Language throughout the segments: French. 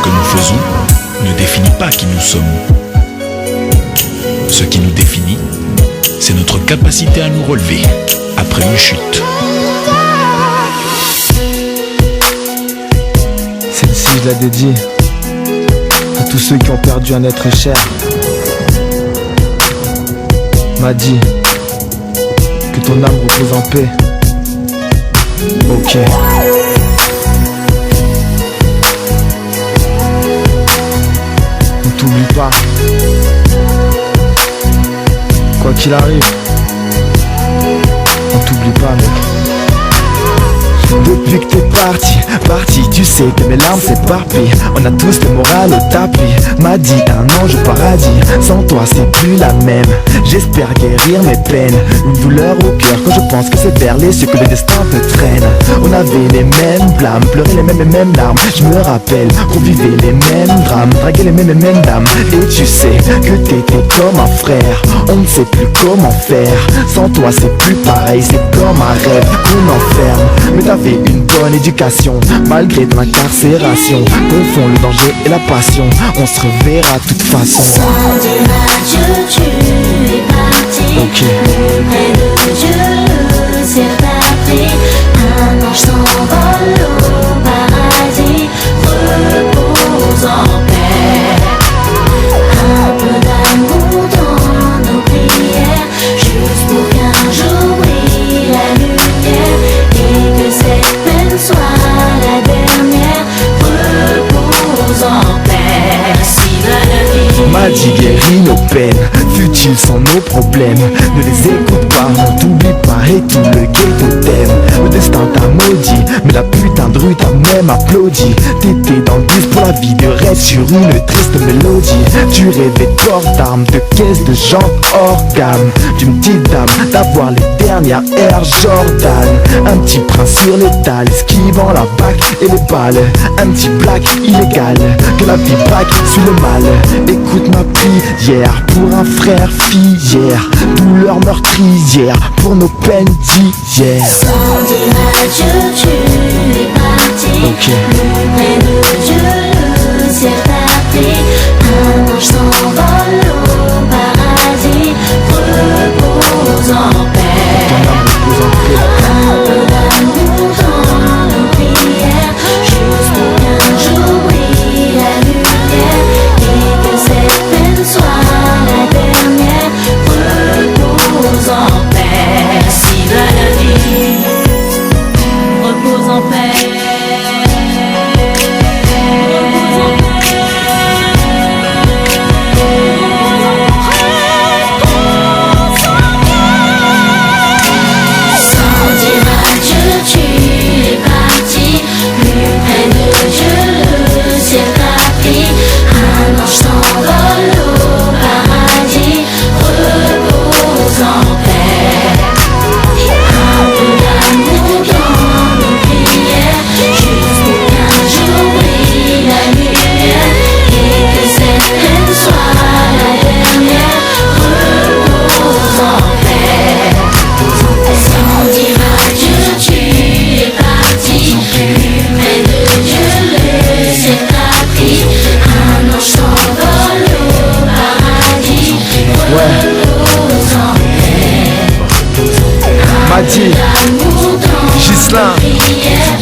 que nous faisons ne définit pas qui nous sommes. Ce qui nous définit, c'est notre capacité à nous relever après une chute. Celle-ci, je la dédie à tous ceux qui ont perdu un être cher. M'a dit que ton âme repose en paix. Ok. Ne t'oublie pas. Quoi qu'il arrive, on t'oublie pas, mec. Depuis que t'es parti, tu sais que mes larmes s'éparpillent. On a tous le moral au tapis. M'a dit un ange au paradis. Sans toi c'est plus la même. J'espère guérir mes peines. Une douleur au cœur quand je pense que c'est vers les cieux que le destin te traîne. On avait les mêmes blâmes, pleurait les mêmes larmes. Je me rappelle qu'on vivait les mêmes drames, draguait les mêmes dames. Et tu sais que t'étais comme un frère. On ne sait plus comment faire. Sans toi c'est plus pareil, c'est comme un rêve qu'on enferme. Mais t'avais une bonne éducation, malgré ton incarcération. Confond le danger et la passion, on se reverra de toute façon. Sans dire adieu, tu es parti. Ok. Près de Dieu, le ciel t'a pris. Un ange s'envole au paradis. Repose en paix. Un peu d'amour dans nos prières, juste pour qu'un jour brille la lumière et que cette peine soit la dernière. Repose en paix. Si la vie M'a dit guéris nos peines, futiles sans nos problèmes. Ne les écoute pas, on t'oublie pas et tout le ghetto t'aime. Le destin t'a maudit, mais la putain de rue t'a même applaudi. T'étais dans le bus pour la vie de rêve sur une triste mélodie. Tu rêvais de corps d'armes, de caisses de jantes hors gamme. D'une petite dame, d'avoir les dernières Air Jordan. Un petit prince sur l'étal, esquivant la bac et les balles. Un petit black illégal, que la vie braque sur le mal. Écoute ma prière pour un frère filière. Douleur meurtrière pour nos peines d'hier. sans dire adieu, tu es parti. Ok. Près de Dieu, le ciel t'a pris. Un ange s'envole au paradis. Repose en paix. Ton âme repose en paix. Un peu d'amour dans nos prières, juste pour qu'un jour brille la lumière et que cette peine soit la dernière. Repose en paix. Si va la vie, repose en paix. Sans dire adieu, tu es parti. Plus près de Dieu, le ciel t'a pris. Un ange s'envole au paradis. Repose en paix. Un peu d'amour dans nos prières, juste pour qu'un jour brille la lumière et que cette peine soit la dernière. Repose en paix. Sans dire adieu, tu es parti. Plus près de Dieu, le ciel t'a pris. Un ange s'envole au paradis. Repose en paix. M'a dit L'amour dans Gislain, prière,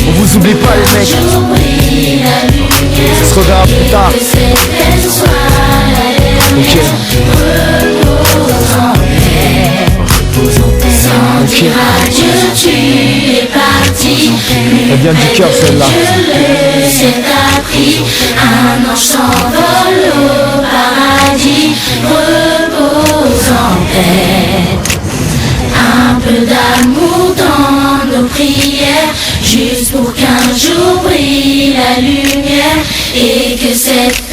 on vous oublie pas les mecs. jour brille la lumière. On se reverra plus tard. Que cette peine soit la dernière. Repose en paix. Sans dire adieu, tu es parti. Elle vient du cœur celle-là. Le ciel t'a pris. Un ange s'envole au paradis. Repose en paix. Un peu d'amour dans nos prières, juste pour qu'un jour brille la lumière et que cette